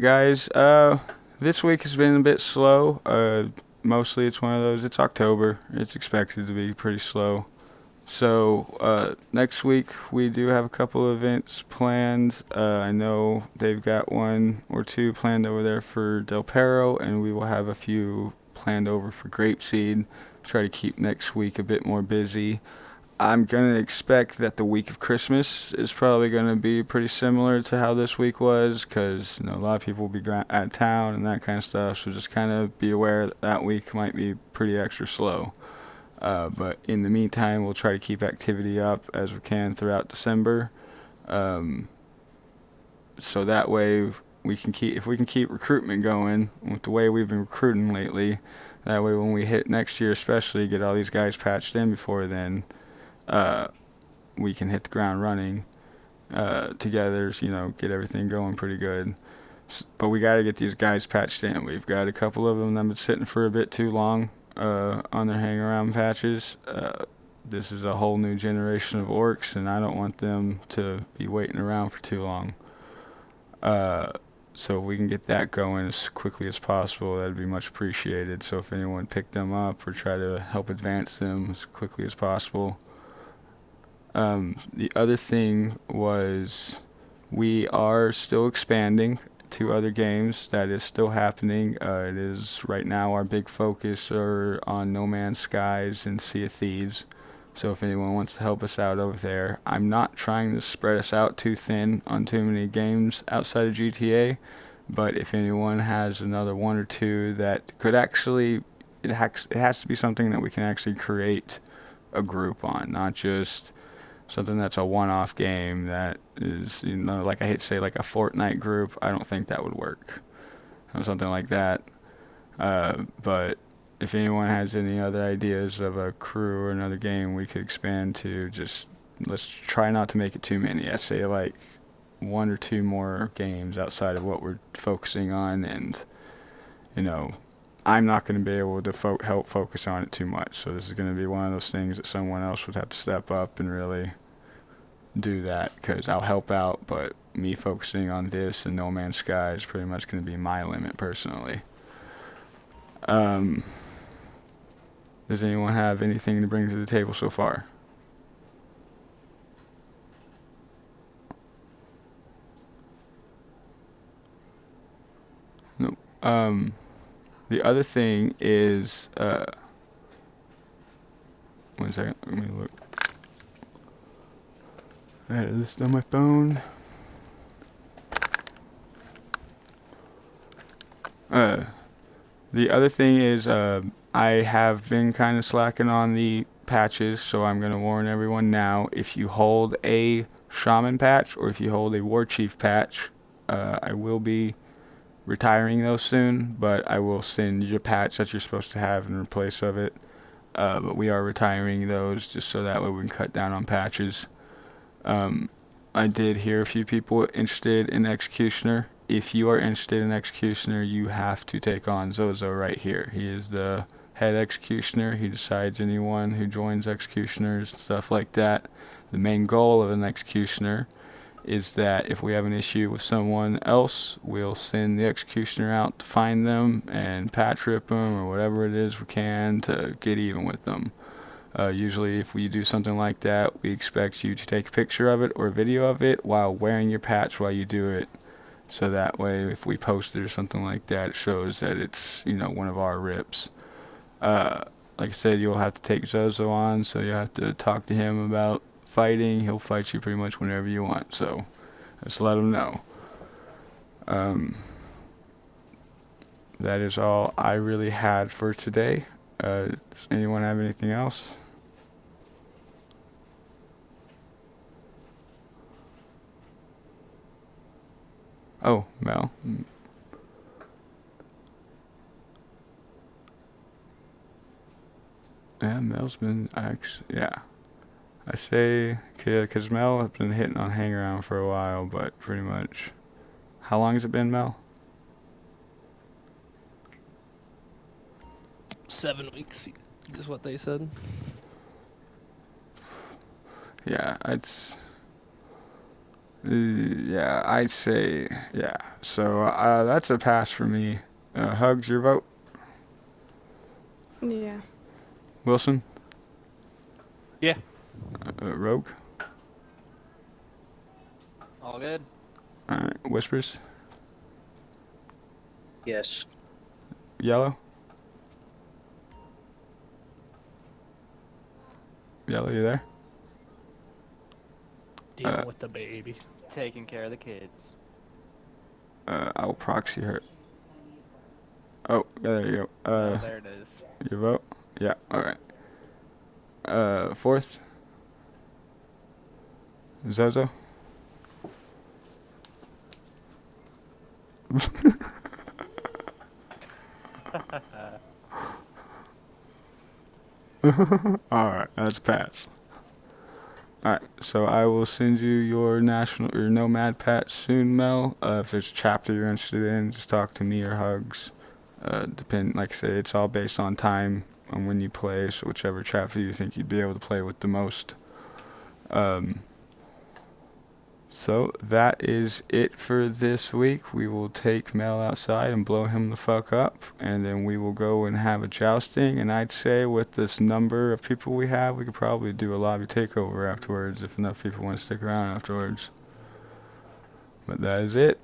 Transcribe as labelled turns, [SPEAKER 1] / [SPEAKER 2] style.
[SPEAKER 1] guys. This week has been a bit slow. Mostly it's one of those. It's October. It's expected to be pretty slow. So next week we do have a couple of events planned. I know they've got one or two planned over there for Del Perro, and we will have a few planned over for Grapeseed. Try to keep next week a bit more busy. I'm gonna expect that the week of Christmas is probably gonna be pretty similar to how this week was, 'cause a lot of people will be out of town and that kind of stuff. So just kind of be aware that that week might be pretty extra slow. But in the meantime, we'll try to keep activity up as we can throughout December. Um, so that way we can keep, if we can keep recruitment going with the way we've been recruiting lately, that way when we hit next year, especially get all these guys patched in before then. Uh, we can hit the ground running together, get everything going pretty good. But we got to get these guys patched in. We've got a couple of them that have been sitting for a bit too long on their hang around patches. This is a whole new generation of orcs, and I don't want them to be waiting around for too long. Uh, so if we can get that going as quickly as possible, that'd be much appreciated. So if anyone picked them up or try to help advance them as quickly as possible. The other thing was we are still expanding to other games. That is still happening. It is right now our big focus are on No Man's Skies and Sea of Thieves. So if anyone wants to help us out over there, I'm not trying to spread us out too thin on too many games outside of GTA, but if anyone has another one or two that could actually, it has to be something that we can actually create a group on, not just something that's a one-off game that is, like I hate to say, like a Fortnite group. I don't think that would work. Or something like that. But if anyone has any other ideas of a crew or another game we could expand to, just let's try not to make it too many. I say like one or two more games outside of what we're focusing on, and you know, I'm not going to be able to help focus on it too much. So this is going to be one of those things that someone else would have to step up and really do that, because I'll help out, but me focusing on this and No Man's Sky is pretty much going to be my limit personally. Um, does anyone have anything to bring to the table so far? Nope. The other thing is, 1 second, let me look. I had a list on my phone. Uh, the other thing is, I have been kind of slacking on the patches, so I'm going to warn everyone now. If you hold a Shaman patch or if you hold a War Chief patch, I will be retiring those soon, but I will send you a patch that you're supposed to have in place of it. But we are retiring those just so that way we can cut down on patches. Um, I did hear a few people interested in Executioner. If you are interested in Executioner, you have to take on Zozo right here. He is the head Executioner. He decides anyone who joins Executioners and stuff like that. The main goal of an Executioner is that if we have an issue with someone else, we'll send the Executioner out to find them and patch rip them or whatever it is we can to get even with them. Usually if we do something like that, we expect you to take a picture of it or a video of it while wearing your patch while you do it. So that way if we post it or something like that, it shows that it's, one of our rips. Uh, like I said, you'll have to take Zozo on, so you'll have to talk to him about fighting. He'll fight you pretty much whenever you want, so just let him know. Um, that is all I really had for today. Does anyone have anything else? Oh, Mel. Yeah, Mel's been actually, yeah. I say, because Mel has been hitting on hang around for a while, but pretty much. How long has it been, Mel?
[SPEAKER 2] 7 weeks is what they said.
[SPEAKER 1] Yeah, it's Yeah, I'd say yeah. So that's a pass for me. Hugs, your vote.
[SPEAKER 3] Yeah.
[SPEAKER 1] Wilson,
[SPEAKER 2] Yeah.
[SPEAKER 1] Rogue.
[SPEAKER 4] All good.
[SPEAKER 1] All right, Whispers,
[SPEAKER 5] Yes.
[SPEAKER 1] Yellow. Yellow, you there? Uh,
[SPEAKER 2] Dealing with the baby.
[SPEAKER 4] Taking care of the kids.
[SPEAKER 1] I'll proxy her. Oh, yeah, there you go.
[SPEAKER 4] Oh, there it is.
[SPEAKER 1] Your vote. Yeah. All right. Fourth, Zozo. All right, that's a pass. All right, so I will send you your Nomad Pat soon, Mel. If there's a chapter you're interested in, just talk to me or Hugs. Like I say, it's all based on time on when you play. So whichever chapter you think you'd be able to play with the most. Um, So that is it for this week. We will take Mel outside and blow him the fuck up, and then we will go and have a jousting. And I'd say with this number of people we have, we could probably do a lobby takeover afterwards if enough people want to stick around afterwards. But that is it.